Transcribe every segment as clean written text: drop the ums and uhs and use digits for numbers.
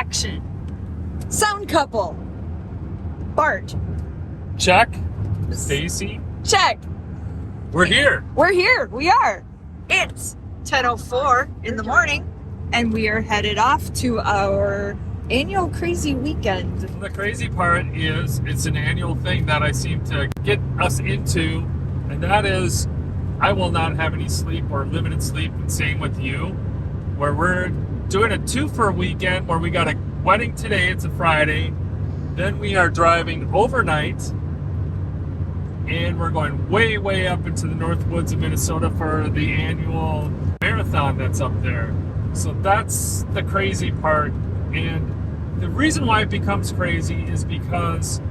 Action. Sound couple. Bart. Check. Stacy. Check. We're here. We're here. We are. It's 10:04 in the morning, and we are headed off to our annual crazy weekend. The crazy part is it's an annual thing that I seem to get us into, and that is I will not have any sleep or limited sleep, and same with you, where we're doing a 2-for weekend where we got a wedding today. It's a Friday. Then we are driving overnight, and we're going way up into the north woods of Minnesota for the annual marathon that's up there. So that's the crazy part. And the reason why it becomes crazy is because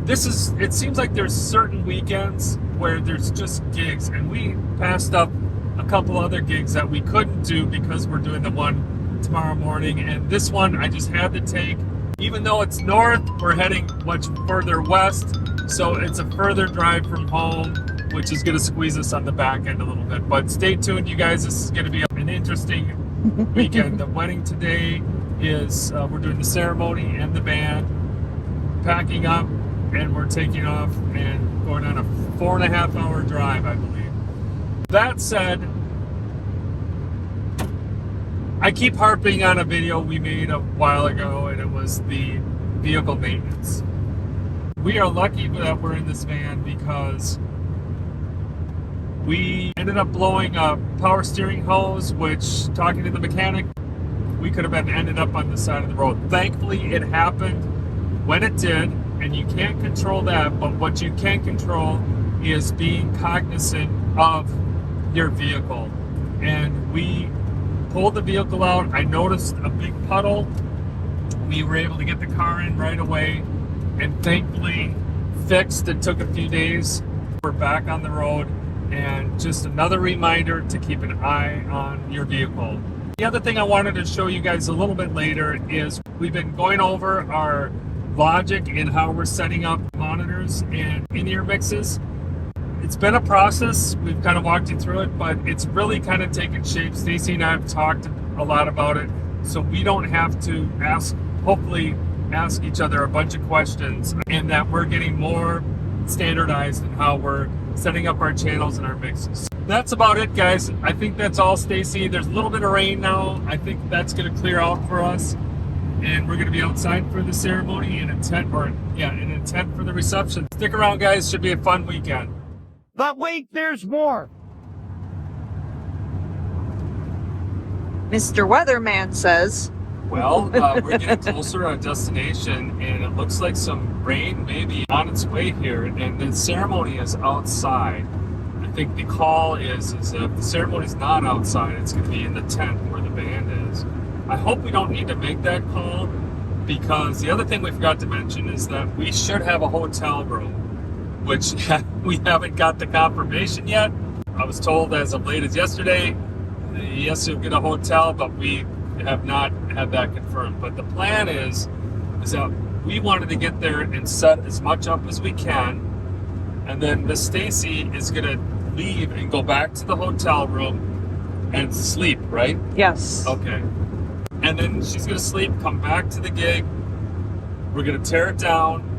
it seems like there's certain weekends where there's just gigs, and we passed up a couple other gigs that we couldn't do because we're doing the one tomorrow morning, and this one I just had to take. Even though it's north, we're heading much further west, so it's a further drive from home, which is going to squeeze us on the back end a little bit. But stay tuned, you guys. This is going to be an interesting weekend. The wedding today is we're doing the ceremony and the band, packing up, and we're taking off and going on a 4.5-hour drive, I believe. That said, I keep harping on a video we made a while ago, and it was the vehicle maintenance. We are lucky that we're in this van because we ended up blowing a power steering hose, which, talking to the mechanic, we could have ended up on the side of the road. Thankfully, it happened when it did, and you can't control that, but what you can control is being cognizant of your vehicle. And we pulled the vehicle out. I noticed a big puddle. We were able to get the car in right away, and thankfully fixed. It took a few days. We're back on the road, and just another reminder to keep an eye on your vehicle. The other thing I wanted to show you guys a little bit later is we've been going over our logic in how we're setting up monitors and in-ear mixes. It's been a process. We've kind of walked you through it, but it's really kind of taken shape. Stacy and I have talked a lot about it, so we don't have to hopefully ask each other a bunch of questions, and that we're getting more standardized in how we're setting up our channels and our mixes. That's about it, guys. I think that's all, Stacy. There's a little bit of rain now. I think that's going to clear out for us, and we're going to be outside for the ceremony in intent for the reception. Stick around, guys. Should be a fun weekend. But wait, there's more. Mr. Weatherman says. Well, we're getting closer to our destination, and it looks like some rain may be on its way here, and the ceremony is outside. I think the call is if the ceremony is not outside, it's going to be in the tent where the band is. I hope we don't need to make that call, because the other thing we forgot to mention is that we should have a hotel room, which we haven't got the confirmation yet. I was told as of late as yesterday, yes, you'll get a hotel, but we have not had that confirmed. But the plan is that we wanted to get there and set as much up as we can, and then Miss Stacy is gonna leave and go back to the hotel room and sleep, right? Yes. Okay. And then she's gonna sleep, come back to the gig. We're gonna tear it down.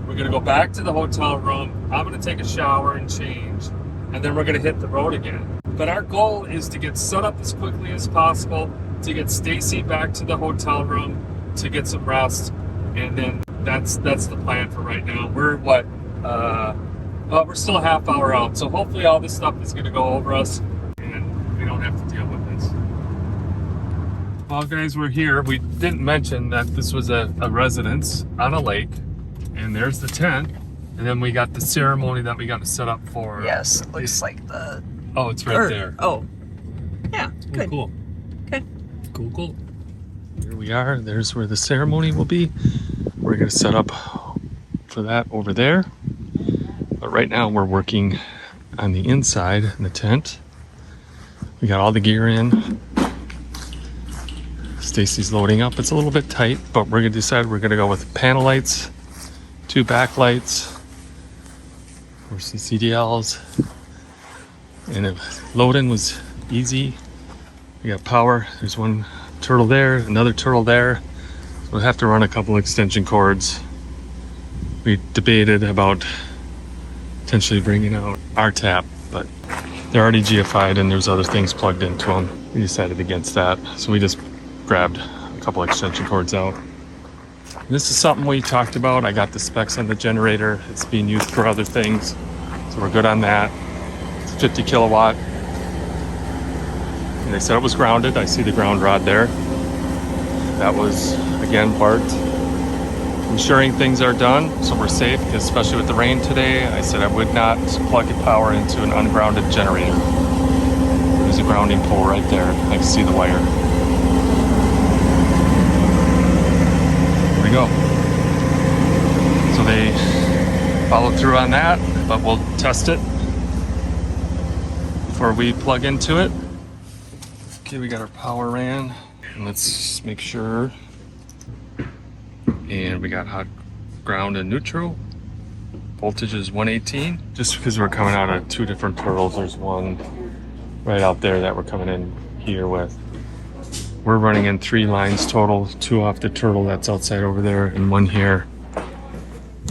We're gonna go back to the hotel room. I'm gonna take a shower and change, and then we're gonna hit the road again. But our goal is to get set up as quickly as possible, to get Stacy back to the hotel room, to get some rest, and then that's the plan for right now. We're we're still a half hour out, so hopefully all this stuff is gonna go over us, and we don't have to deal with this. Well, guys, we're here. We didn't mention that this was a residence on a lake. And there's the tent, and then we got the ceremony that we got to set up for. Yes, it looks like the... Oh, it's right there. Oh, yeah, good. Cool. Okay. Cool. Here we are. There's where the ceremony will be. We're going to set up for that over there. But right now we're working on the inside in the tent. We got all the gear in. Stacy's loading up. It's a little bit tight, but we're going to decide we're going to go with panel lights, 2 backlights, of course the CDLs, and loading was easy. We got power. There's one turtle there, another turtle there. We'll have to run a couple extension cords. We debated about potentially bringing out our tap, but they're already GFI'd and there's other things plugged into them. We decided against that, so we just grabbed a couple extension cords out. And this is something we talked about. I got the specs on the generator. It's being used for other things, so we're good on that. It's 50 kilowatt. And they said it was grounded. I see the ground rod there. That was, again, marked. Ensuring things are done so we're safe, because especially with the rain today, I said I would not plug power into an ungrounded generator. There's a grounding pole right there. I can see the wire. There we go. So they followed through on that, but we'll test it before we plug into it. Okay, we got our power ran, and let's make sure. And we got hot ground and neutral. Voltage is 118. Just because we're coming out of two different turtles, there's one right out there that we're coming in here with. We're running in 3 lines total, 2 off the turtle that's outside over there and 1 here.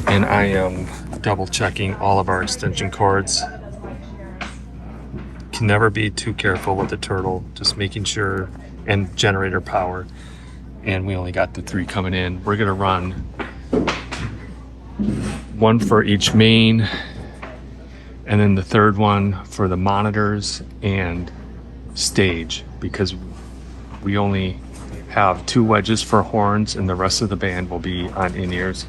And I am double checking all of our extension cords. Can never be too careful with the turtle, just making sure, and generator power. And we only got the 3 coming in. We're gonna run 1 for each main, and then the 3rd one for the monitors and stage, because we only have 2 wedges for horns and the rest of the band will be on in-ears.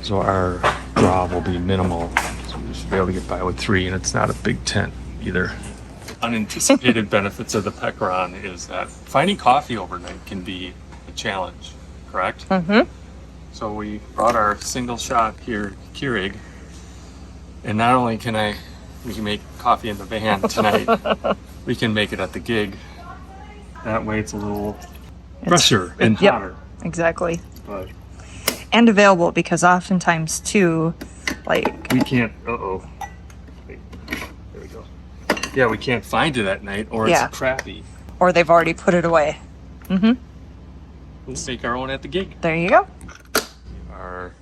So our draw will be minimal. So we should be able to get by with 3, and it's not a big tent either. Unanticipated benefits of the Pecaron is that finding coffee overnight can be a challenge, correct? Mm-hmm. So we brought our single shot here Keurig, and not only we can make coffee in the van tonight, we can make it at the gig. That way it's a little fresher and hotter. Exactly. But And available, because oftentimes too, like, we can't, Wait, there we go. Yeah, we can't find it at night, or it's crappy. or they've already put it away. Mm-hmm. We'll make our own at the gig. There you go. Are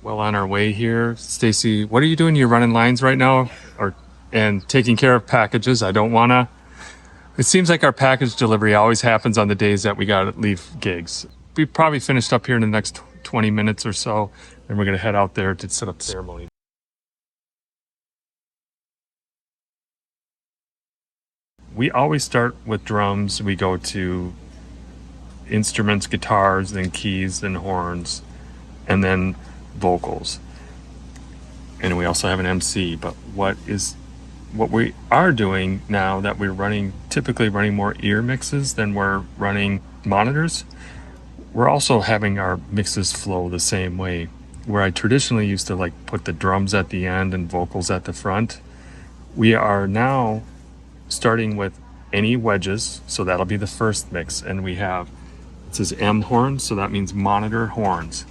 well on our way here. Stacy, what are you doing? You're running lines right now, and taking care of packages. I don't wanna. It seems like our package delivery always happens on the days that we gotta leave gigs. We probably finished up here in the next 20 minutes or so, and we're gonna head out there to set up the ceremony. We always start with drums. We go to instruments, guitars, then keys, then horns, and then vocals. And we also have an MC. But what we are doing now that we're typically running more ear mixes than we're running monitors, we're also having our mixes flow the same way. Where I traditionally used to put the drums at the end and vocals at the front, we are now starting with any wedges, so that'll be the first mix. And it says M horns, so that means monitor horns.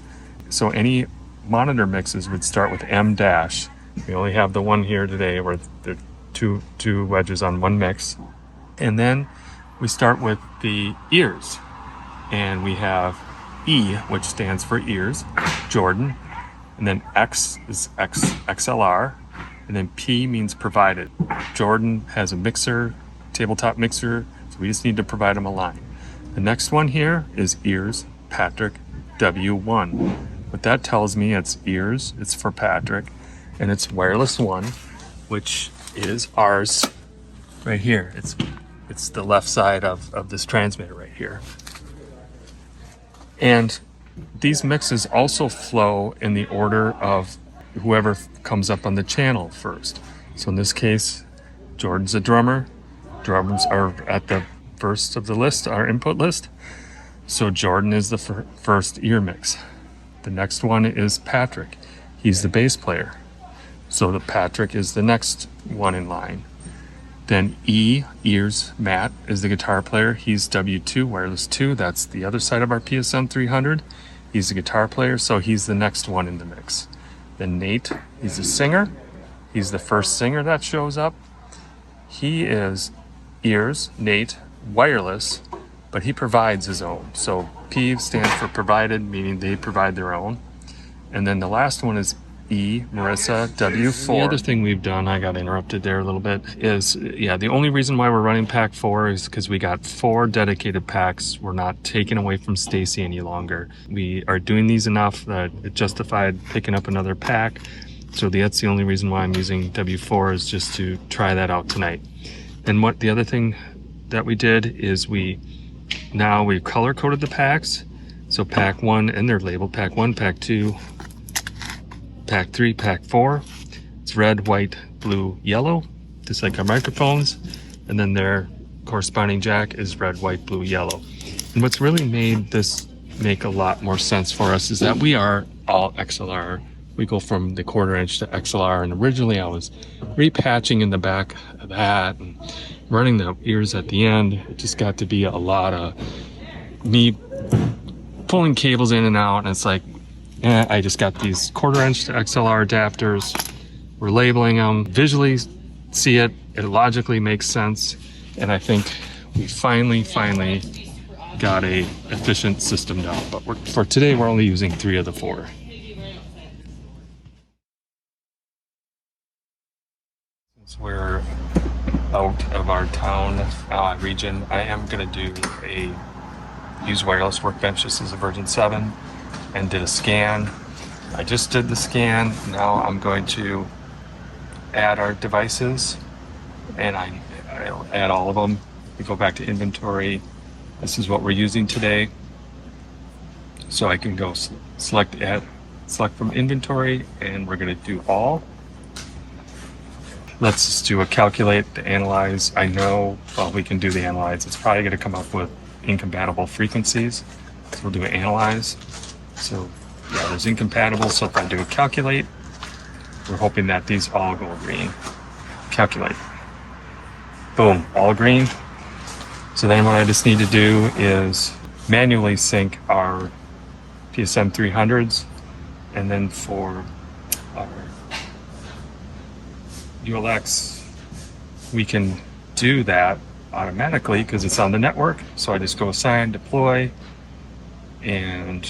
So any monitor mixes would start with M dash. We only have the one here today where there are two wedges on one mix. And then we start with the ears. And we have E, which stands for ears, Jordan. And then X is XLR. And then P means provided. Jordan has a mixer, tabletop mixer, so we just need to provide him a line. The next one here is ears, Patrick, W1. What that tells me, it's ears, it's for Patrick, and it's wireless 1, which is ours right here. It's the left side of this transmitter right here. And these mixes also flow in the order of whoever comes up on the channel first. So in this case, Jordan's a drummer. Drums are at the first of the list, our input list. So Jordan is the first ear mix. The next one is Patrick. He's the bass player. So the Patrick is the next one in line. Then E, ears, Matt is the guitar player. He's W2, wireless 2. That's the other side of our PSN 300. He's a guitar player, so he's the next one in the mix. Then Nate, he's a singer. He's the first singer that shows up. He is ears, Nate, wireless, but he provides his own. So P stands for provided, meaning they provide their own. And then the last one is E, Marissa W4. The other thing we've done, I got interrupted there a little bit, is, the only reason why we're running pack 4 is because we got 4 dedicated packs. We're not taking away from Stacy any longer. We are doing these enough that it justified picking up another pack. So that's the only reason why I'm using W4, is just to try that out tonight. And what the other thing that we did is we color coded the packs. So pack 1, and they're labeled pack 1, pack 2, pack 3, pack 4. It's red, white, blue, yellow, just like our microphones. And then their corresponding jack is red, white, blue, yellow. And what's really made this make a lot more sense for us is that we are all XLR. We go from the 1/4 inch to XLR, and originally I was repatching in the back of that and running the ears at the end. It just got to be a lot of me pulling cables in and out, and it's like, I just got these 1/4 inch to XLR adapters. We're labeling them, visually see it, it logically makes sense, and I think we finally got a efficient system down. But for today, we're only using 3 of the 4. Since we're out of our town region, I am gonna do a use wireless workbench. This is a version 7, and did a scan. I just did the scan. Now I'm going to add our devices, and I'll add all of them. We go back to inventory. This is what we're using today. So I can go select from inventory, and we're gonna do all. Let's just do a calculate to analyze. I know, well, we can do the analyze. It's probably gonna come up with incompatible frequencies. So we'll do an analyze. So yeah, there's incompatible. So if I do a calculate, we're hoping that these all go green. Calculate. Boom, all green. So then what I just need to do is manually sync our PSM 300s, and then for our ULX, we can do that automatically because it's on the network. So I just go assign, deploy, and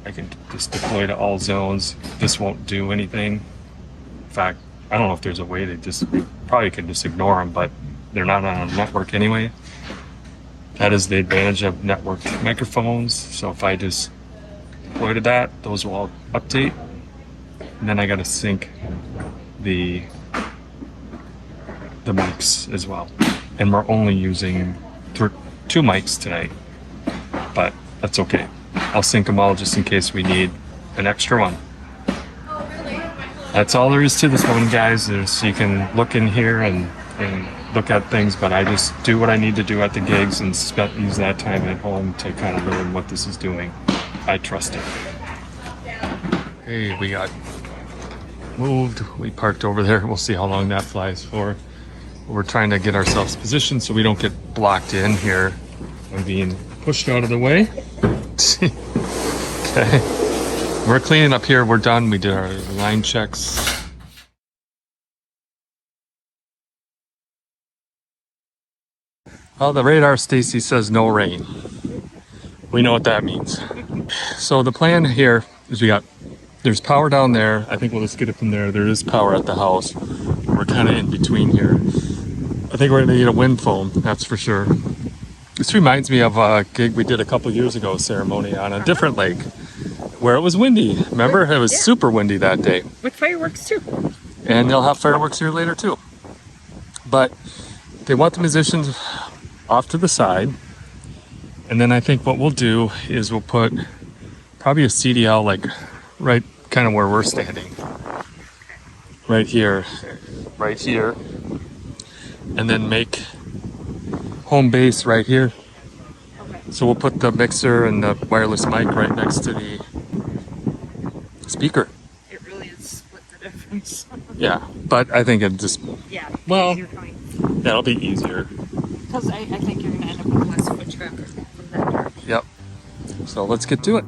I can just deploy to all zones. This won't do anything. In fact, I don't know if there's a way to probably could just ignore them, but they're not on a network anyway. That is the advantage of networked microphones. So if I just deploy to that, those will all update. And then I got to sync the mics as well. And we're only using 2 mics tonight, but that's okay. I'll sync them all just in case we need an extra one. That's all there is to this one, guys. You can look in here and look at things, but I just do what I need to do at the gigs and use that time at home to kind of learn what this is doing. I trust it. Hey, we got moved. We parked over there. We'll see how long that flies for. We're trying to get ourselves positioned so we don't get blocked in here and being pushed out of the way. Okay. We're cleaning up here. We're done. We did our line checks. Well, the radar, Stacy, says no rain. We know what that means. So the plan here is there's power down there. I think we'll just get it from there. There is power at the house. We're kind of in between here. I think we're gonna need a wind foam, that's for sure. This reminds me of a gig we did a couple years ago, ceremony on a different lake, where it was windy. Remember? It was super windy that day. With fireworks too. And they'll have fireworks here later too. But they want the musicians off to the side. And then I think what we'll do is we'll put probably a CDL like right kind of where we're standing. Right here. And then make home base right here. Okay. So we'll put the mixer and the wireless mic right next to the speaker. It really is split the difference. Yeah, but I think it just, Yeah. well, Easier coming. that'll be easier. Because I think you're going to end up with less foot traffic from that direction. Yep. So let's get to it.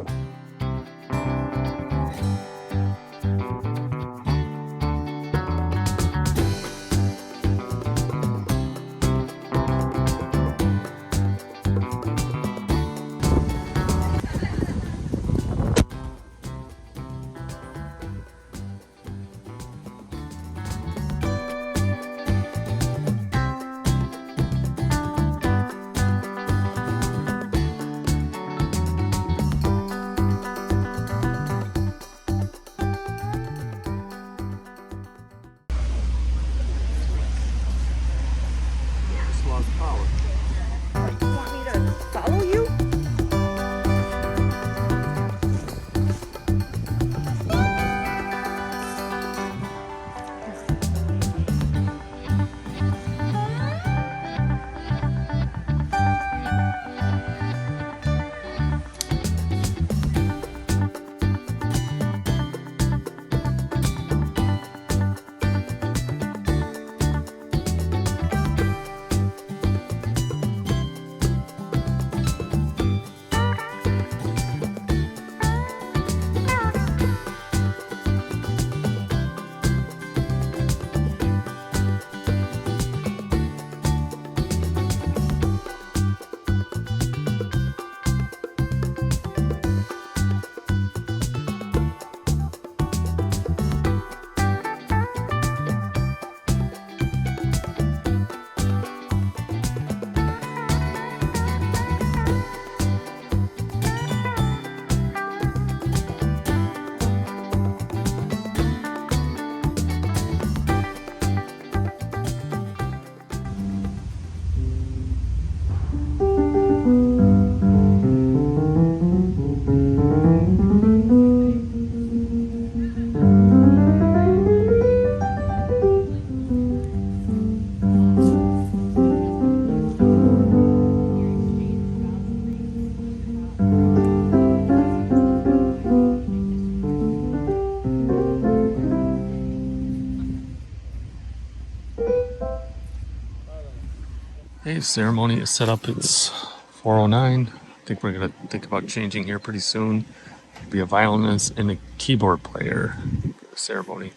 Okay, ceremony is set up. It's 4:09. I think we're gonna think about changing here pretty soon. Be a violinist and a keyboard player for the ceremony.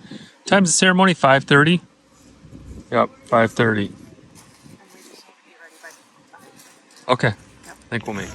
Time's the ceremony? 5:30? Yep, 5:30. Okay, I think we'll make it.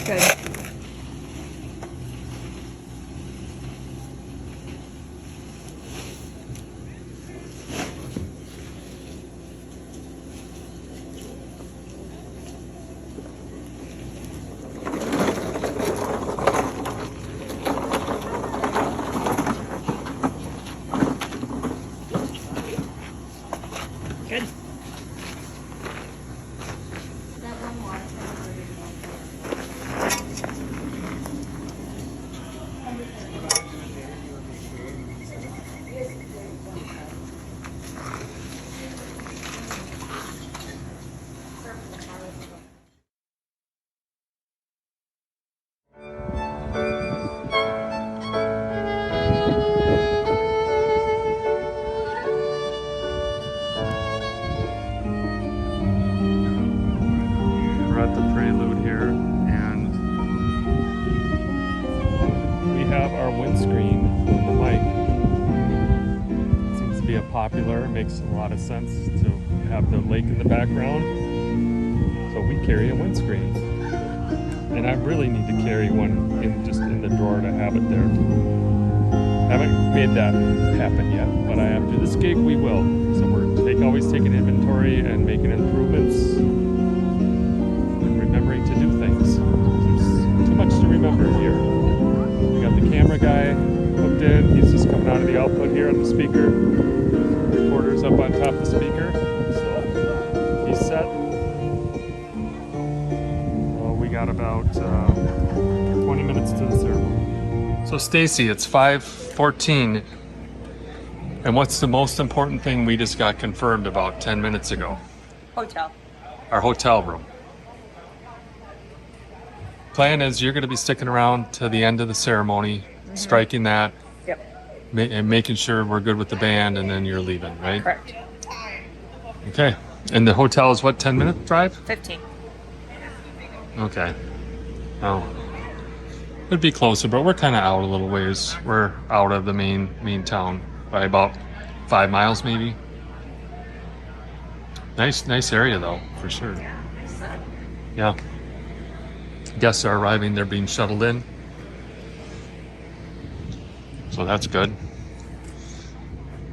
Good. Good. We're at the prelude here, and we have our windscreen on the mic. It seems to be a popular, makes a lot of sense to have the lake in the background. So we carry a windscreen. And I really need to carry one just in the drawer to have it there. Haven't made that happen yet, but after this gig we will. So we're always taking inventory and making improvements. Remembering to do things. There's too much to remember here. We got the camera guy hooked in. He's just coming out of the output here on the speaker. Recorder's up on top of the speaker. So he's set. Well, we got about 20 minutes to the ceremony. So Stacy, it's 5:14. And what's the most important thing we just got confirmed about 10 minutes ago? Hotel. Our hotel room. Plan is you're going to be sticking around to the end of the ceremony, striking that, Yep. and making sure we're good with the band, and then you're leaving, right? Correct. Okay. And the hotel is what, 10-minute drive? 15. Okay. Oh. It'd be closer, but we're kind of out a little ways. We're out of the main town by about 5 miles, maybe. Nice area though, for sure. Yeah. Guests are arriving, they're being shuttled in. So that's good.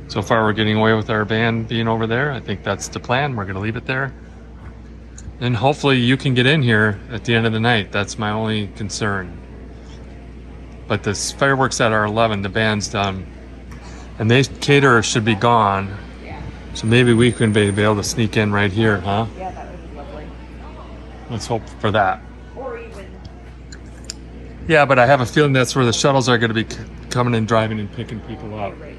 So far we're getting away with our band being over there. I think that's the plan. We're gonna leave it there. And hopefully you can get in here at the end of the night. That's my only concern. But this fireworks at our 11, the band's done. And they caterers should be gone. Yeah. So maybe we can be able to sneak in right here, huh? Yeah, that would be lovely. Let's hope for that. Or even. Yeah, but I have a feeling that's where the shuttles are going to be coming and driving and picking people up. Right.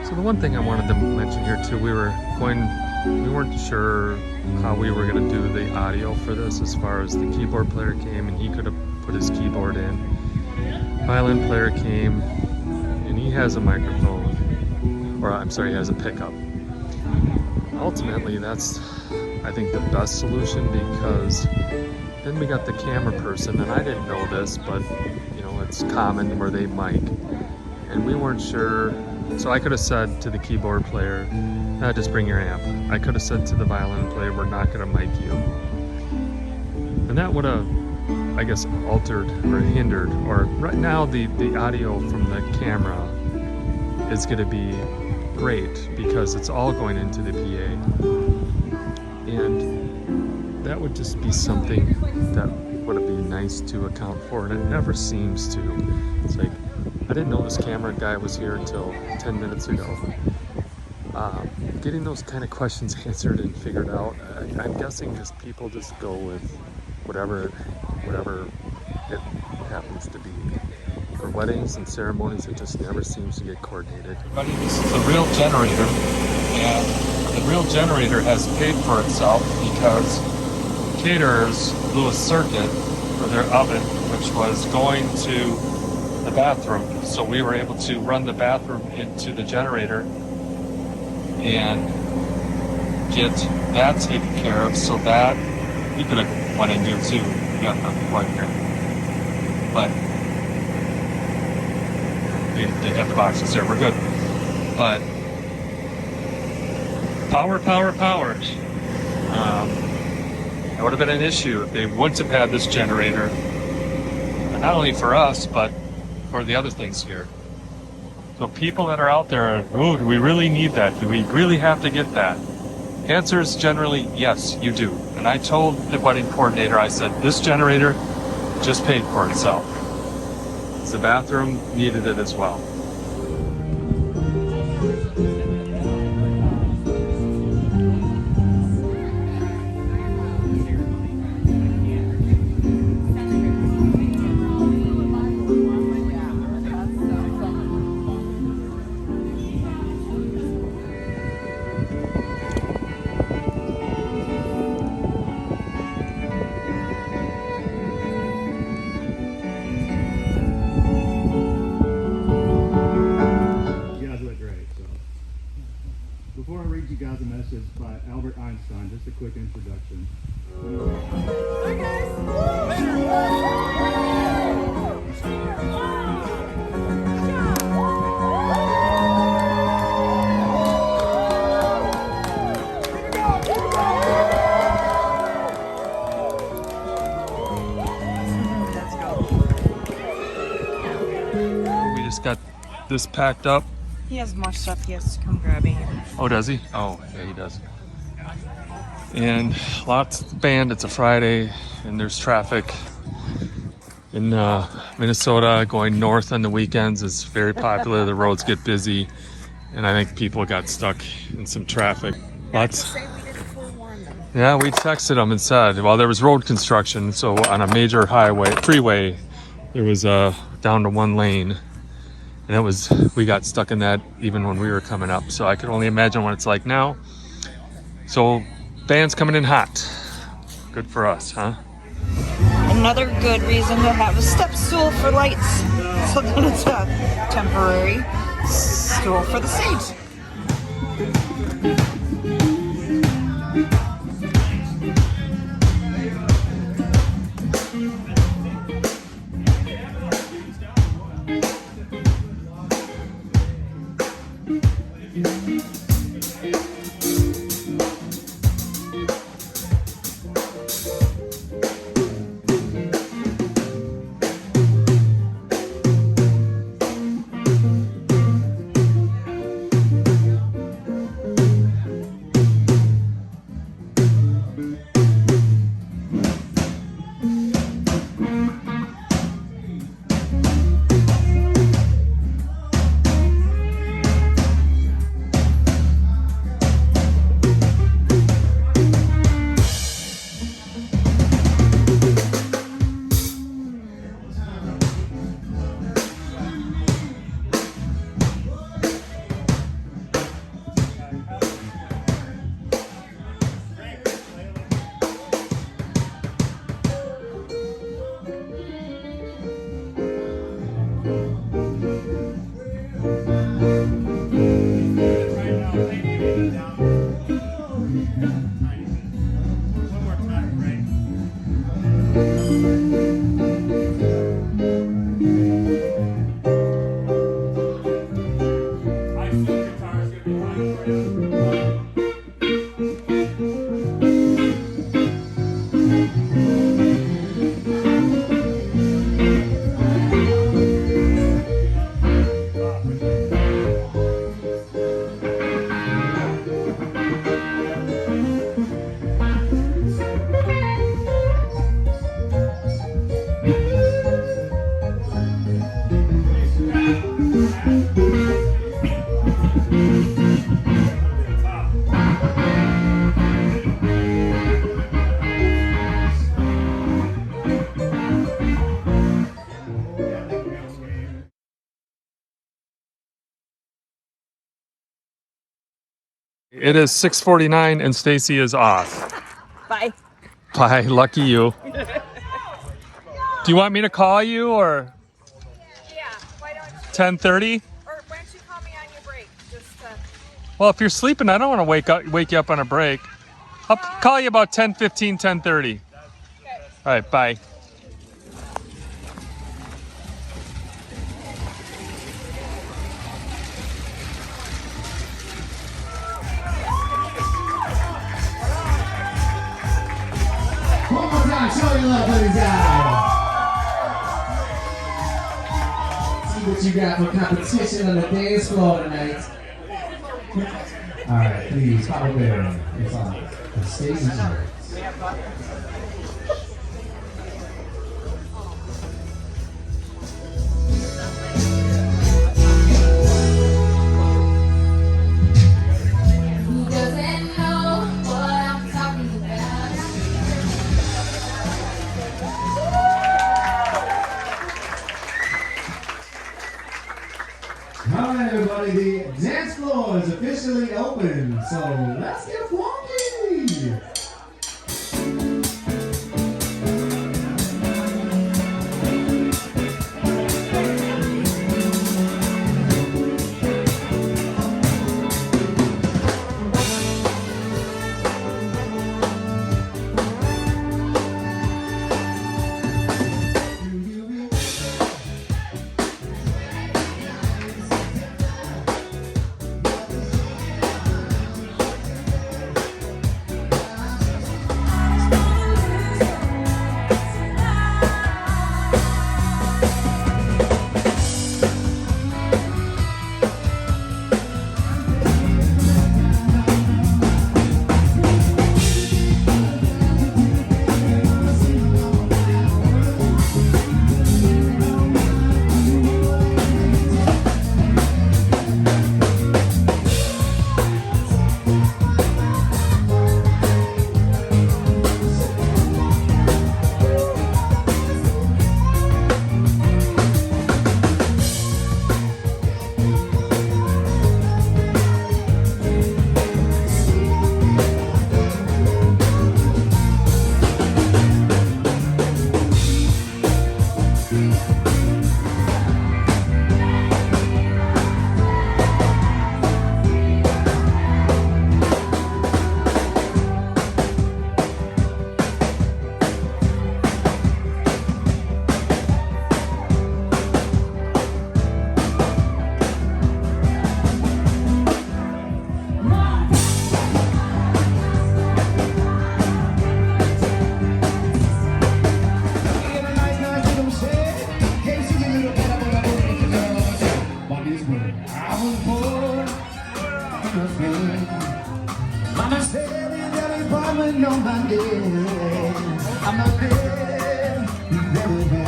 So the one thing I wanted to mention here too, we weren't sure how we were going to do the audio for this, as far as the keyboard player came and he could have put his keyboard in. Violin player came and he has a microphone, or I'm sorry, he has a pickup. Ultimately, that's, I think, the best solution, because then we got the camera person, and I didn't know this, but you know, it's common where they mic, and we weren't sure. So I could have said to the keyboard player, just bring your amp. I could have said to the violin player, we're not going to mic you. And that would have, I guess, altered or hindered, or right now the audio from the camera is going to be great because it's all going into the PA. And that would just be something that would be nice to account for, and it never seems to. It's like, I didn't know this camera guy was here until 10 minutes ago. getting those kind of questions answered and figured out. I'm guessing just people just go with whatever it happens to be. For weddings and ceremonies, it just never seems to get coordinated. Everybody, this is a real generator, and the real generator has paid for itself because caterers blew a circuit for their oven, which was going to the bathroom. So we were able to run the bathroom into the generator and get that taken care of, so that you could have went in here too. We got nothing quite here, but they have the boxes there. We're good. But power. That would have been an issue if they wouldn't have had this generator, not only for us but for the other things here. So people that are out there, oh, do we really need that? Do we really have to get that? Answer is generally yes, you do. And I told the wedding coordinator, I said, this generator just paid for itself. The bathroom needed it as well. Before I read you guys a message by Albert Einstein, just a quick introduction. Hi guys! We just got this packed up. He has more stuff he has to come grabbing. Oh, does he? Oh, yeah, he does. And lots of band. It's a Friday, and there's traffic in Minnesota. Going north on the weekends is very popular. The roads get busy, and I think people got stuck in some traffic. Lots. Yeah, we texted them and said, well, there was road construction, so on a major freeway, there was down to one lane. And we got stuck in that even when we were coming up. So I could only imagine what it's like now. So band's coming in hot. Good for us, huh? Another good reason to have a step stool for lights. So that it's a temporary stool for the stage. It is 6:49 and Stacy is off. Bye. Bye, lucky you. Do you want me to call you or Yeah, why don't you? 10:30? Or why don't you call me on your break? Just Well, if you're sleeping, I don't want to wake you up on a break. I'll call you about 10:15, 10:30. All right, bye. One more time, show your love, ladies out. See what you got for competition on the dance floor tonight. All right, please, Papa Bear. It's on. The stage is yours. Who doesn't know what I'm talking about? All right, everybody, the dance floor is officially open, so let's get funky.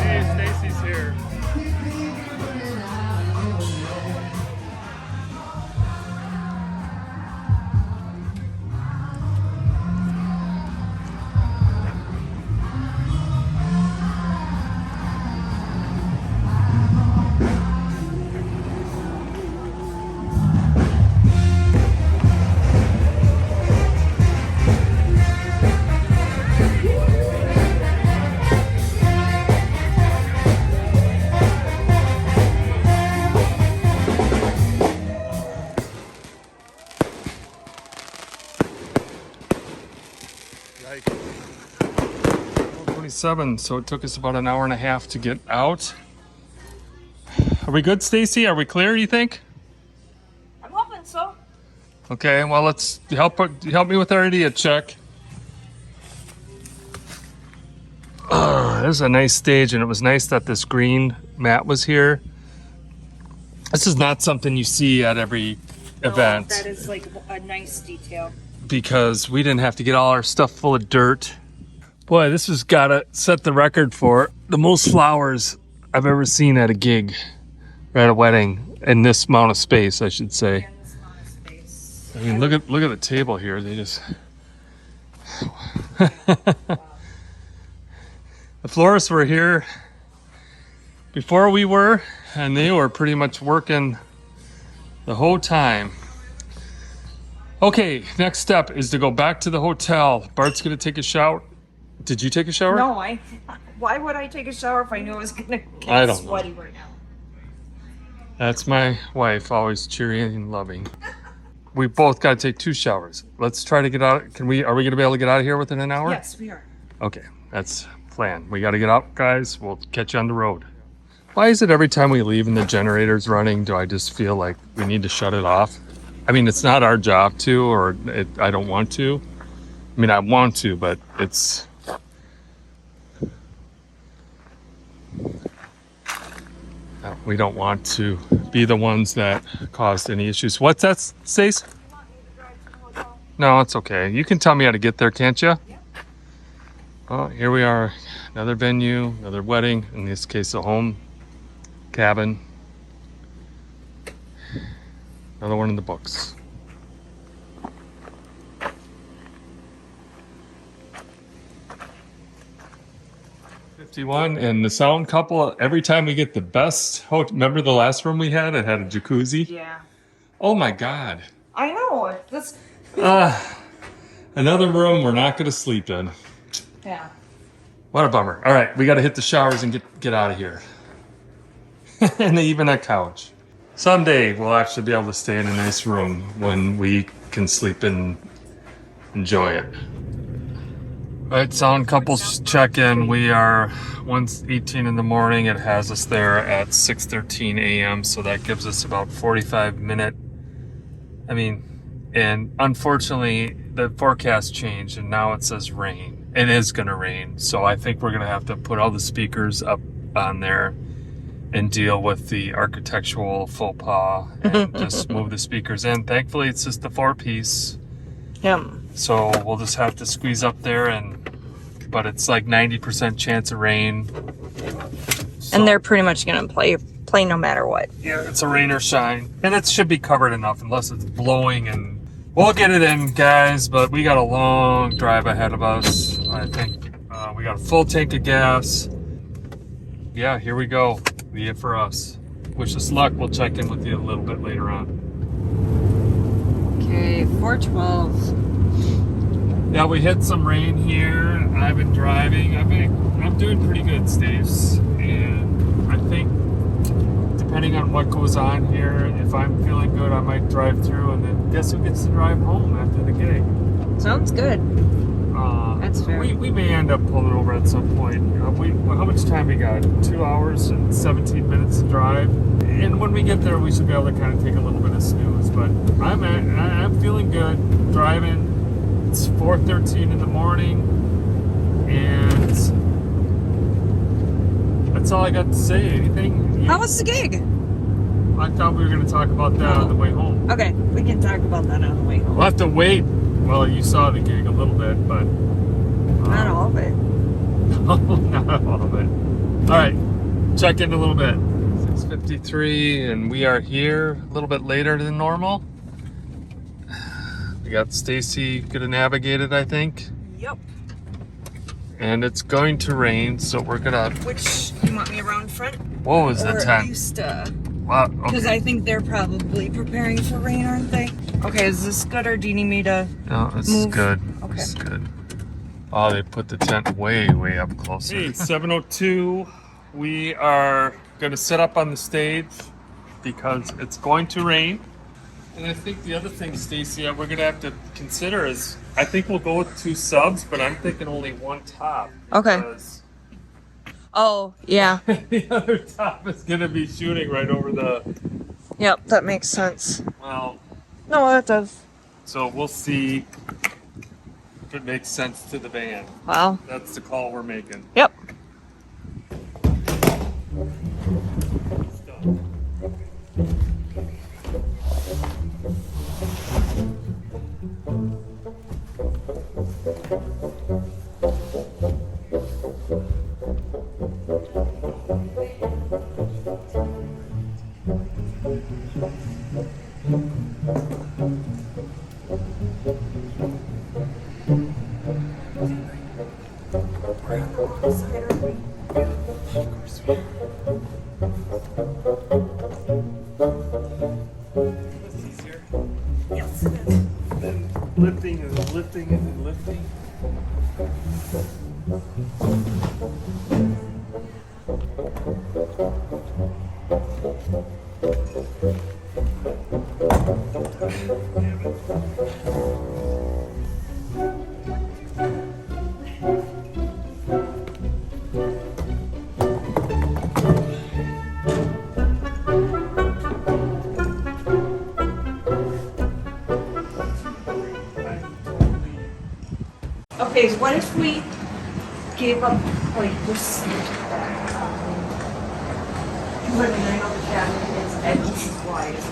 Hey, Stacy's here. Yikes. 27, so it took us about an hour and a half to get out. Are we good, Stacy? Are we clear, you think? I'm hoping so. Okay, well, let's help me with our idiot check. This is a nice stage, and it was nice that this green mat was here. This is not something you see at every event. That is like a nice detail. Because we didn't have to get all our stuff full of dirt. Boy, this has got to set the record for the most flowers I've ever seen at a gig or at a wedding in this amount of space, I should say. And this amount of space. I mean, look at the table here. They just the florists were here before we were, and they were pretty much working the whole time. Okay, next step is to go back to the hotel. Bart's gonna take a shower. Did you take a shower? No, why would I take a shower if I knew I was gonna get I don't know. sweaty right now? That's my wife, always cheery and loving. We both got to take 2 showers. Let's try to get out. Are we going to be able to get out of here within an hour? Yes, we are. Okay, that's plan. We got to get out, guys. We'll catch you on the road. Why is it every time we leave and the generator's running, do I just feel like we need to shut it off? I mean, it's not our job to, or I don't want to. I mean, I want to, but it's... We don't want to be the ones that caused any issues. What's that, Stace? No, it's okay. You can tell me how to get there, can't you? Yeah. Oh, here we are. Another venue, another wedding. In this case, a home cabin. Another one in the books. And the sound couple, every time we get the best remember the last room we had? It had a jacuzzi. Yeah. Oh my God. I know. This. Another room we're not going to sleep in. Yeah. What a bummer. All right, we got to hit the showers and get out of here. And even a couch. Someday we'll actually be able to stay in a nice room when we can sleep and enjoy it. All right, sound couples check-in. We are 1:18 in the morning. It has us there at 6:13 a.m. So that gives us about 45 minute. And unfortunately the forecast changed and now it says rain. It is gonna rain. So I think we're gonna have to put all the speakers up on there and deal with the architectural faux pas and just move the speakers in. Thankfully it's just a 4-piece. Yeah. So we'll just have to squeeze up there but it's like 90% chance of rain. So, And they're pretty much gonna play no matter what. yeah, it's a rain or shine. And it should be covered enough unless it's blowing, and we'll get it in, guys, but we got a long drive ahead of us. I think we got a full tank of gas. Yeah, here we go. Be it for us. Wish us luck. We'll check in with you a little bit later on. Okay, 412. Yeah, we hit some rain here. I've been driving. I'm doing pretty good, Stace. And I think depending on what goes on here, if I'm feeling good, I might drive through, and then guess who gets to drive home after the gig? Sounds good. That's fair. We may end up pulling over at some point. How much time we got? 2 hours and 17 minutes to drive. And when we get there, we should be able to kind of take a little bit of snooze. But I'm feeling good driving. It's 4:13 in the morning, and that's all I got to say. Anything? How was the gig? I thought we were going to talk about that on the way home. Okay, we can talk about that on the way home. We'll have to wait. Well, you saw the gig a little bit, but Not all of it. not all of it. All right, check in a little bit. 6:53, and we are here a little bit later than normal. We got Stacy gonna navigate it, I think. Yep. And it's going to rain, so we're gonna. Which, you want me around front? What was the Or time? used to? Wow. Because Okay. I think they're probably preparing for rain, aren't they? Okay, is this good, or do you need me to? No, this is Move. good. Okay. This is good. Oh, they put the tent way up closer. Hey, 7:02. We are gonna set up on the stage because it's going to rain. And I think the other thing, Stacy, we're gonna have to consider is, I think we'll go with 2 subs, but I'm thinking only 1 top. Okay. Because Oh, yeah. the other top is gonna be shooting right over the. Yep, that makes sense. Well, No, that does. so we'll see if it makes sense to the band. Wow. That's the call we're making. Yep. Yes, it is. and lifting. Okay, what if we gave up like this? But I know the cabinet is edges wide.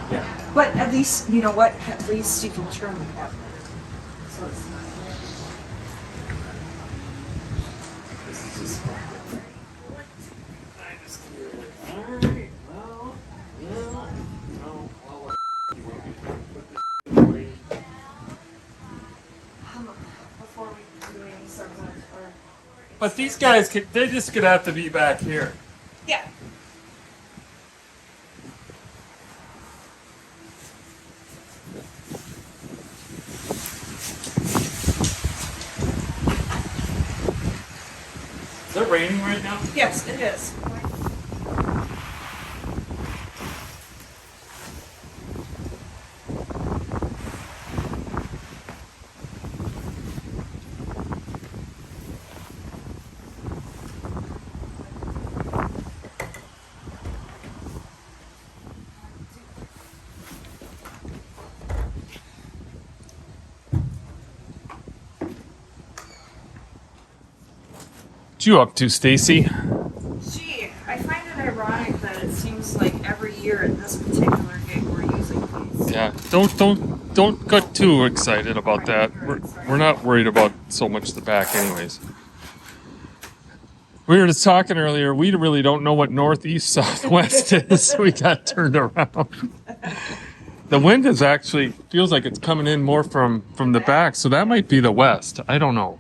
Yeah. But at least, you know what? At least you can turn the cabinet. So it's not. This is just before we do any sort of or But these guys, they're just gonna have to be back here. yeah. Is it raining right now? Yes, it is. What you up to, Stacy? Gee, I find it ironic that it seems like every year at this particular gig we're using these. Yeah. Don't get too excited about that. We're not worried about so much the back, anyways. We were just talking earlier. We really don't know what northeast southwest is. We got turned around. The wind is actually feels like it's coming in more from the back, so that might be the west. I don't know.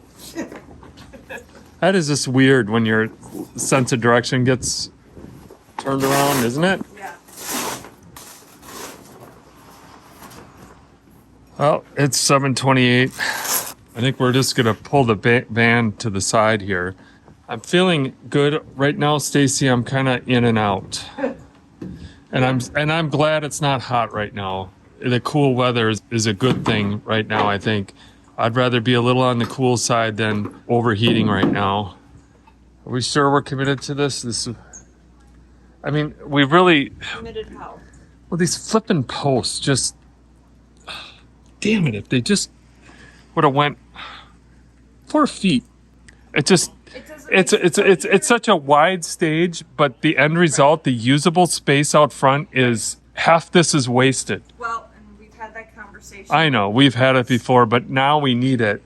That is just weird when your sense of direction gets turned around, isn't it? Yeah. Well, it's 7:28. I think we're just gonna pull the van to the side here. I'm feeling good right now, Stacy. I'm kind of in and out, and I'm glad it's not hot right now. The cool weather is a good thing right now. I think I'd rather be a little on the cool side than overheating right now. Are we sure we're committed to this? I mean, we really. Committed how? Well, these flipping posts just. Damn it! If they just would have went 4 feet, it just. It's such a wide stage, but the end result, the usable space out front is half this is wasted. Well, and we've had that conversation. I know we've had it before, but now we need it,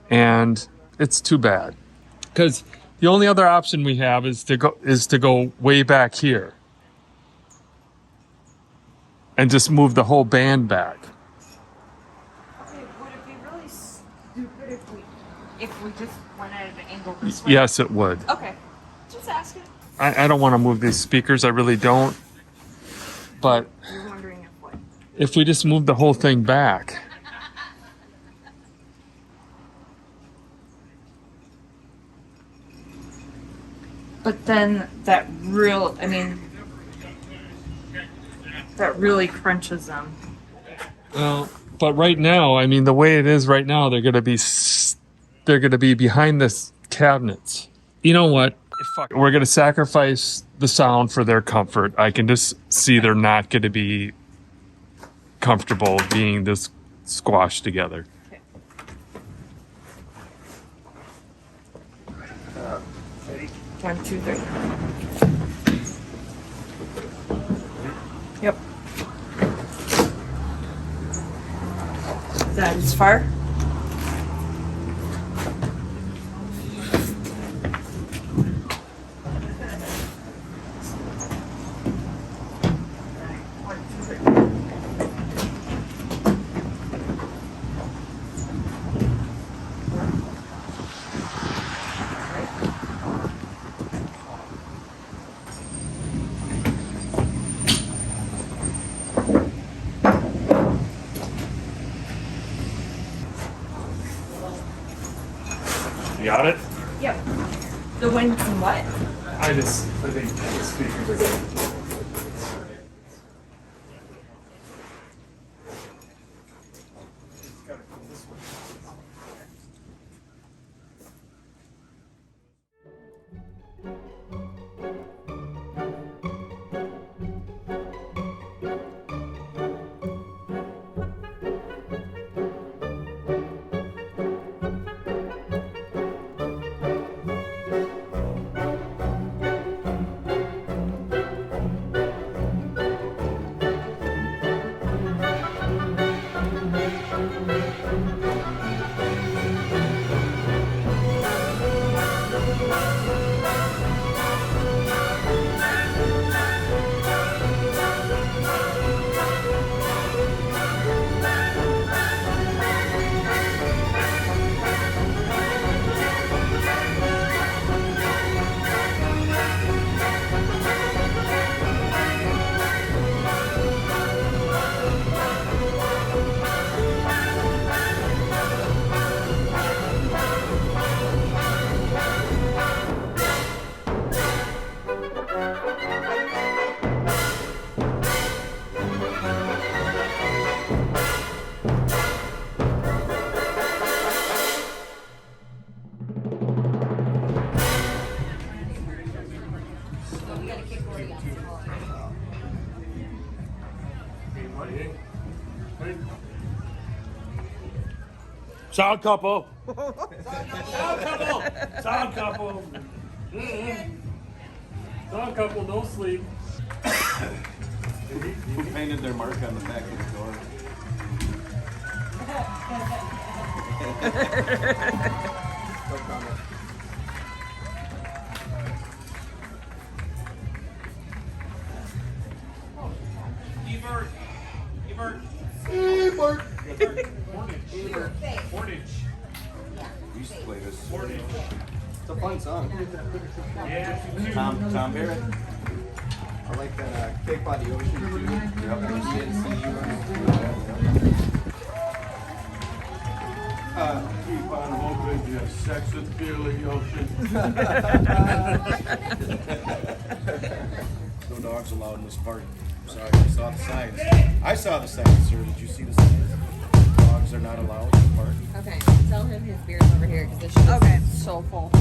and it's too bad because the only other option we have is to go way back here and just move the whole band back. Okay, would it be really stupid if we just went at an angle this way? Yes, it would. Okay, just asking. I don't want to move these speakers. I really don't. But You're wondering if what? if we just move the whole thing back. But then that really crunches them. Well, but right now, I mean, the way it is right now, they're gonna be behind this cabinets. You know what? Fuck, we're gonna sacrifice the sound for their comfort. I can just see they're not gonna be comfortable being this squashed together. Okay. 1, 2, 3. Yep. Is that as far? got it? Yep. The winds and what? I think the speakers are good. Sound couple. Sound couple. Sound couple, no sleep. Who painted their mark on the back of the door? No comment. We used to play this. It's a fun song. Yeah, Tom Barrett. I like that Cake by the Ocean too. Yep. Keep on hoping you have sex with Billy Ocean. No dogs allowed in this park. Sorry, I saw the signs. I saw the signs, sir. Did you see the signs? Dogs are not allowed in the park. Okay, tell him his beer's over here because this shit Okay. is so full.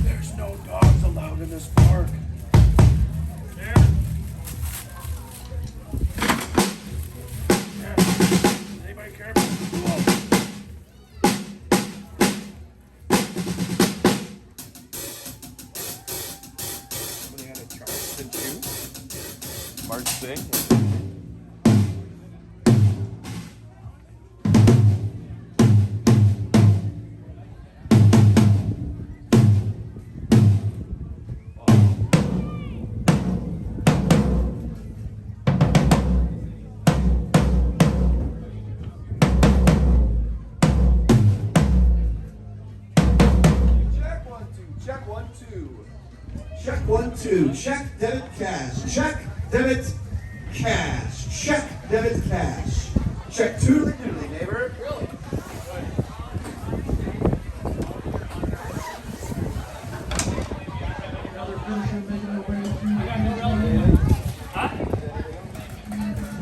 There's no dogs allowed in this park. Anybody care about the pool? Somebody had a Charleston shoe. March thing. Check 1 2. Check 1 2. Check debit cash. Check debit cash. Check debit cash. Check 2. Doodly neighbor. Really?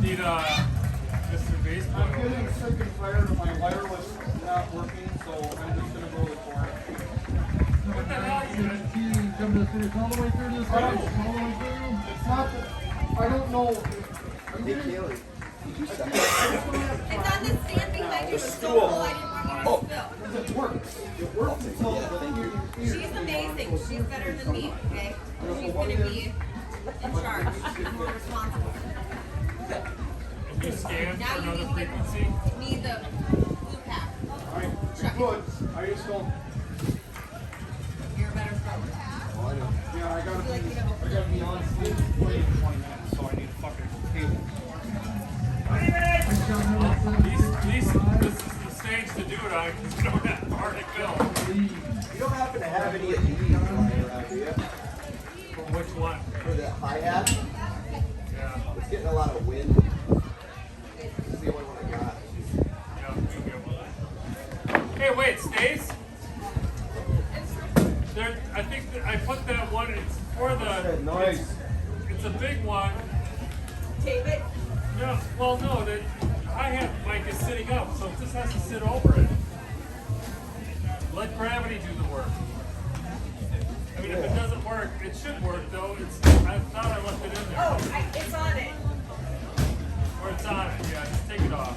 Need Mr. Baseball. I'm getting sick and tired of my wireless not working, so I'm just gonna go to the court. What the hell is it? Come to the city, all the way through this house, all the way through. It's not that, I don't know. I'm Hey, getting, Kaylee. Did you send It's on the stand behind you. It's so full. I didn't want you to spill. it works. It works until She's amazing. She's better than me, okay? She's gonna be in charge. She's more responsible. You scan Now for you another need to frequency? need the blue cap. Alright, Check good. it. I just don't, You're a better thrower. yeah, I gotta be on stage play in 20 minutes, so I need a fucking cable. This is the stage to do it on because you don't have far to go. You don't happen to have any of these lying around, do you? Which one? For the hi-hat? Yeah. It's getting a lot of wind. big one. Tape it. No, well, no, the hi-hat mic is sitting up, so it just has to sit over it. Let gravity do the work. I mean, if it doesn't work, it should work, though. I thought I left it in there. Oh, it's on it. Or it's on it, yeah, just take it off.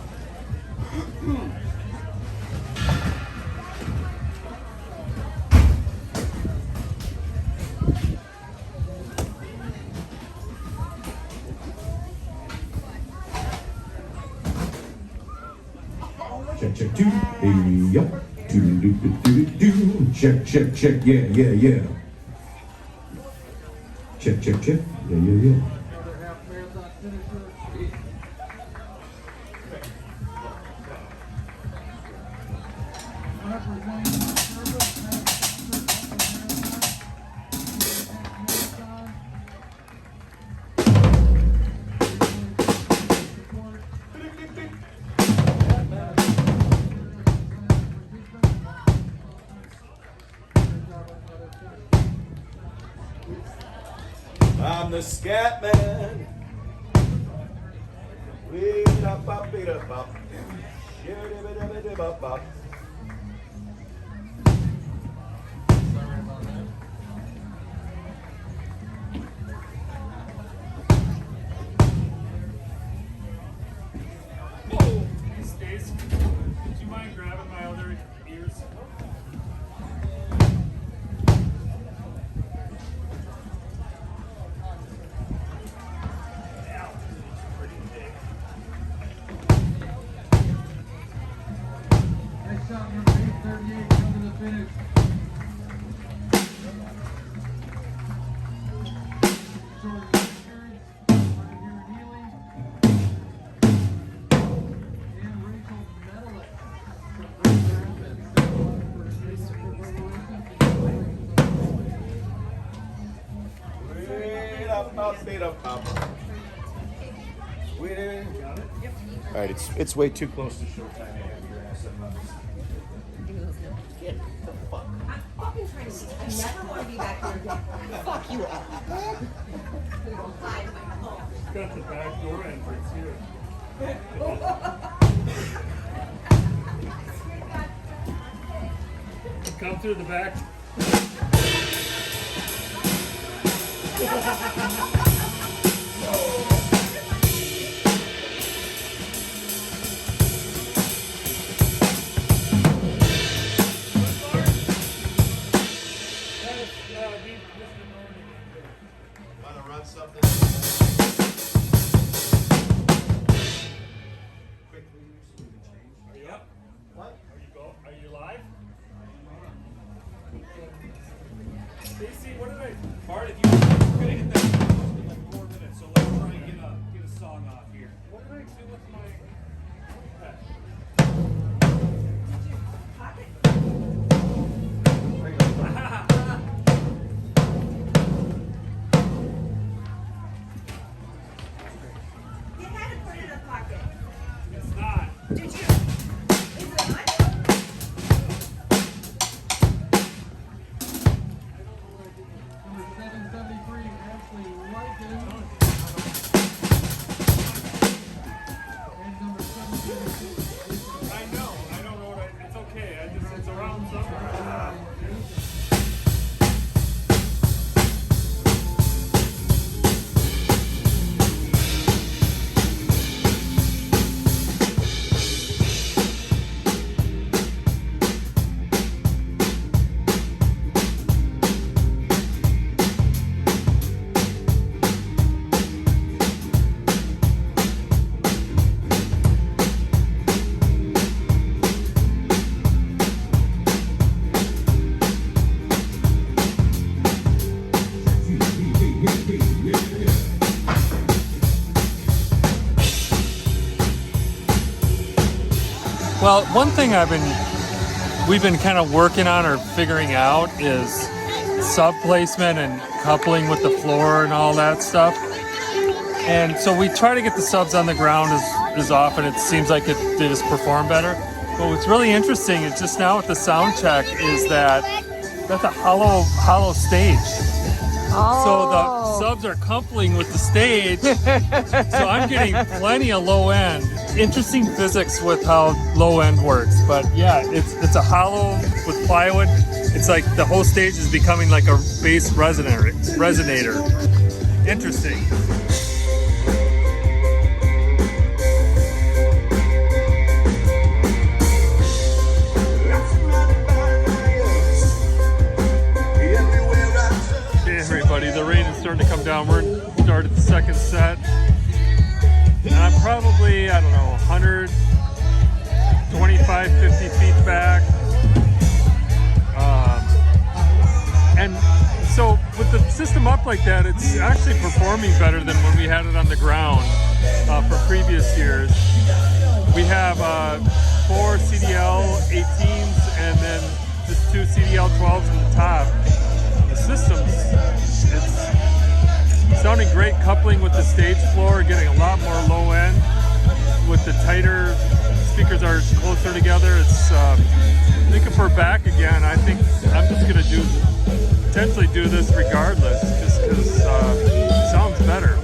Check, check, two. Hey, yup. Do, do, do, do, do. Check, check, check. Yeah, yeah, yeah. Check, check, check. Yeah, yeah, yeah. I'm the scat man. Wee-da-bop-bee-da-bop. Shoo-da-ba-da-ba-da-bop-bop. Hey, Stace, would you mind grabbing my other ears? Next shot, number 838, coming to the finish. Short insurance, right here in Healy. And Rachel Medalist. Wee-da-bop-bee-da-bop. All right, it's way too close to showtime. I've been trying to see. I never want to be back here again. Fuck you all. Got the back door entrance here. Come through the back. Want to run something? Quickly, so we can change. Are you up? What? Are you live? Stacy, what did I? Bart, if you're gonna hit that in like 4 minutes, so let's try and get a song off here. What did I do with my? You had to put it in a pocket. It's not. Did you? Is it on? Number 773, Ashley Wyken. And number 776. I know. I don't know what it's okay. It's around somewhere. Well, one thing we've been kind of working on or figuring out is sub placement and coupling with the floor and all that stuff. And so we try to get the subs on the ground as often. It seems like they just perform better. But what's really interesting is just now with the sound check is that that's a hollow stage. Oh. So the subs are coupling with the stage, so I'm getting plenty of low end. Interesting physics with how low end works, but yeah, it's a hollow with plywood. It's like the whole stage is becoming like a bass resonator. Interesting. Everybody, the rain is starting to come down. We're started the second set, and I'm probably, I don't know, 125, 50 feet back. And so with the system up like that, it's actually performing better than when we had it on the ground for previous years. We have 4 CDL18s and then just 2 CDL12s in the top. The system's it's sounding great, coupling with the stage floor, getting a lot more low end. With the tighter speakers are closer together. It's I think if we're back again, I think I'm just gonna potentially do this regardless, just because it sounds better.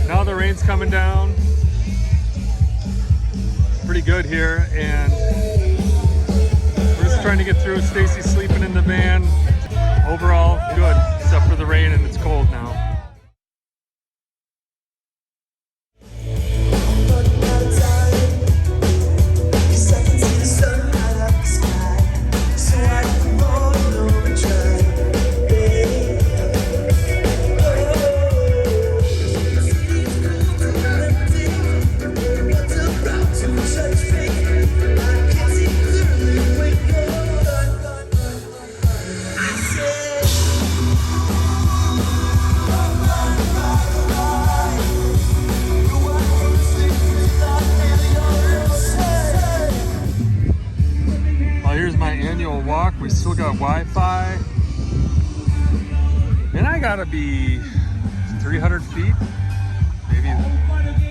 Now the rain's coming down pretty good here, and we're just trying to get through. Stacy's sleeping in the van. Overall, good, except for the rain and it's cold now. Walk. We still got Wi-Fi, and I gotta be 300 feet, maybe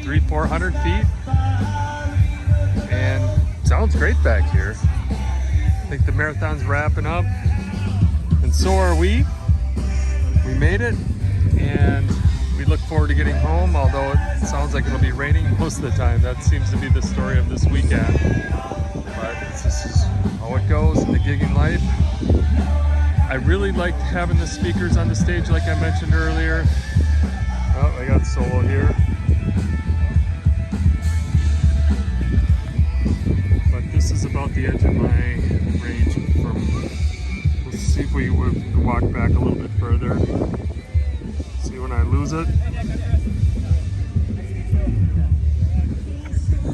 300-400 feet, and sounds great back here. I think the marathon's wrapping up, and so are we. We made it, and we look forward to getting home, although it sounds like it'll be raining most of the time. That seems to be the story of this weekend, but this is how it goes in the gigging life. I really liked having the speakers on the stage like I mentioned earlier. Oh, I got solo here. But this is about the edge of my range from, let's see if we would walk back a little bit further. See when I lose it.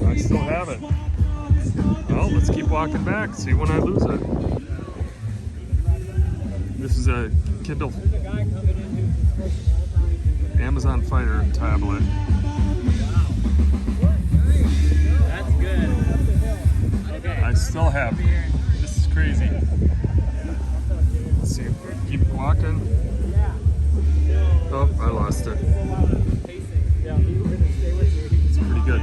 I still have it. Well, let's keep walking back, see when I lose it. This is a Kindle Amazon Fire tablet. That's good. Okay. I still have it. This is crazy. Let's see, keep walking. Oh, I lost it. It's pretty good.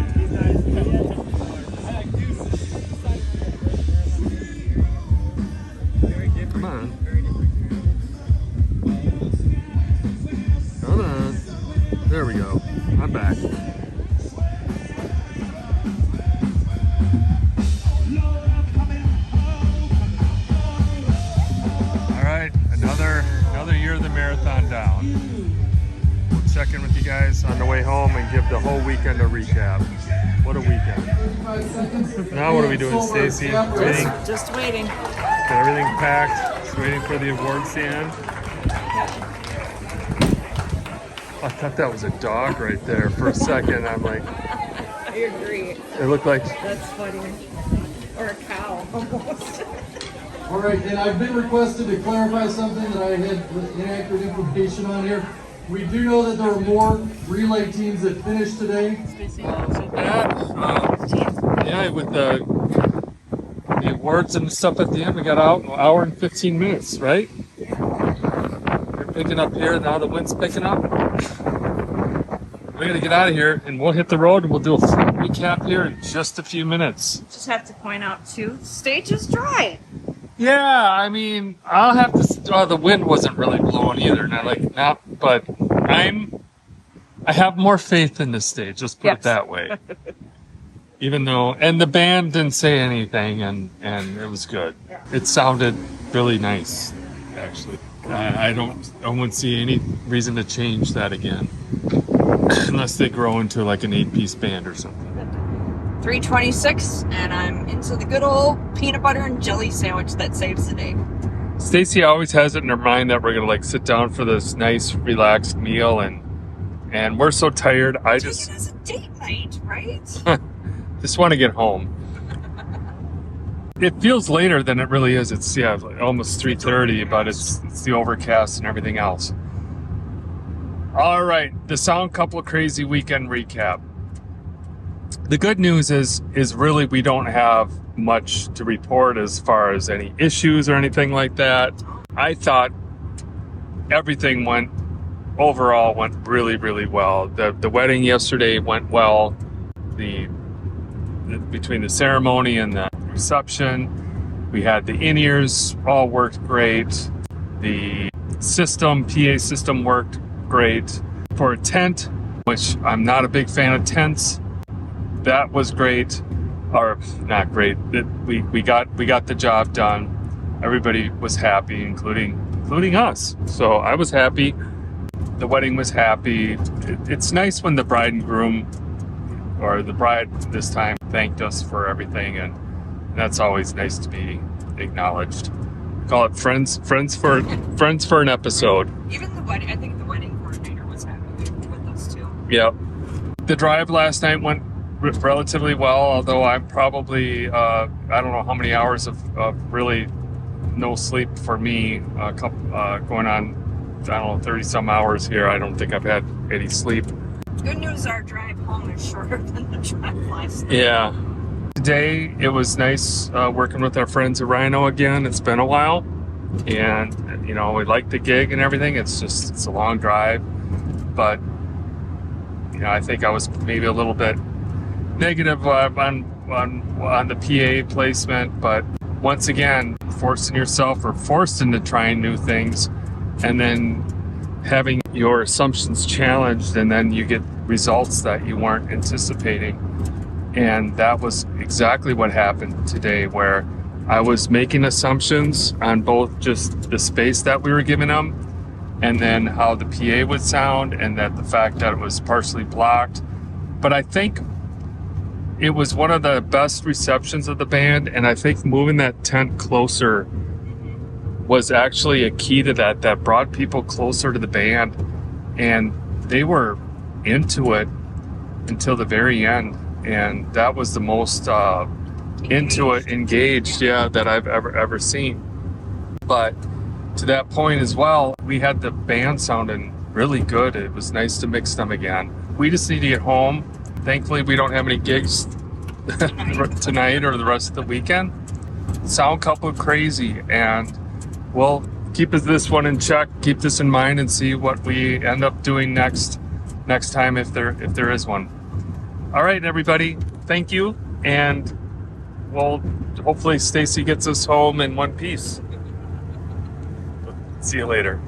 Come on. Come on. There we go. I'm back. All right, another year of the marathon down. We'll check in with you guys on the way home and give the whole weekend a recap. What a weekend. Now what are we doing, Stacy? Waiting? Just waiting. Got everything packed. Just waiting for the award stand. I thought that was a dog right there for a second. I'm like, I agree. it looked like. That's funny. Or a cow, almost. All right, and I've been requested to clarify something that I had inaccurate information on here. We do know that there were more relay teams that finished today. Not so bad. Yeah, with the awards and stuff at the end, we got out an hour and 15 minutes, right? We're picking up here, now the wind's picking up. We're gonna get out of here and we'll hit the road and we'll do a full recap here in just a few minutes. Just have to point out too, the stage is dry. Yeah, I mean, I'll have to. The wind wasn't really blowing either, but I have more faith in this stage, let's put it that way. Even though, and the band didn't say anything, and it was good. It sounded really nice, actually. I wouldn't see any reason to change that again, unless they grow into like an 8-piece band or something. 3:26, and I'm into the good old peanut butter and jelly sandwich that saves the day. Stacy always has it in her mind that we're gonna like sit down for this nice, relaxed meal, and we're so tired. I just Take it as a date night, right? just want to get home. It feels later than it really is. It's like almost 3:30, but it's the overcast and everything else. All right, the Sound Couple Crazy Weekend recap. The good news is really we don't have much to report as far as any issues or anything like that. I thought everything overall went really, really well. The wedding yesterday went well. Between the ceremony and the reception, we had the in-ears all worked great. The PA system worked great. For a tent, which I'm not a big fan of tents, that was great, or not great. We got the job done. Everybody was happy, including us. So I was happy. The wedding was happy. It's nice when the bride and groom, or the bride this time, thanked us for everything, and that's always nice to be acknowledged. Call it friends for an episode. Even the wedding, I think the wedding coordinator was happy with us too. Yep. The drive last night went relatively well, although I'm probably I don't know how many hours of really no sleep for me. Going on, I don't know, 30 some hours here. I don't think I've had any sleep. Good news, our drive home is shorter than the drive last night. Yeah. Today it was nice working with our friends at Rhino again. It's been a while, and we like the gig and everything. It's a long drive, but I think I was maybe a little bit negative on the PA placement, but once again, forcing yourself or forced into trying new things, and then having your assumptions challenged, and then you get results that you weren't anticipating. And that was exactly what happened today, where I was making assumptions on both just the space that we were giving them, and then how the PA would sound, and that the fact that it was partially blocked. But I think it was one of the best receptions of the band, and I think moving that tent closer was actually a key to that brought people closer to the band, and they were into it until the very end, and that was the most into it, engaged, that I've ever seen. But to that point as well, we had the band sounding really good. It was nice to mix them again. We just need to get home. Thankfully, we don't have any gigs tonight or the rest of the weekend. Sound Couple Crazy, and we'll keep this one in check, keep this in mind, and see what we end up doing next time if there is one. All right, everybody, thank you, and hopefully Stacy gets us home in one piece. See you later.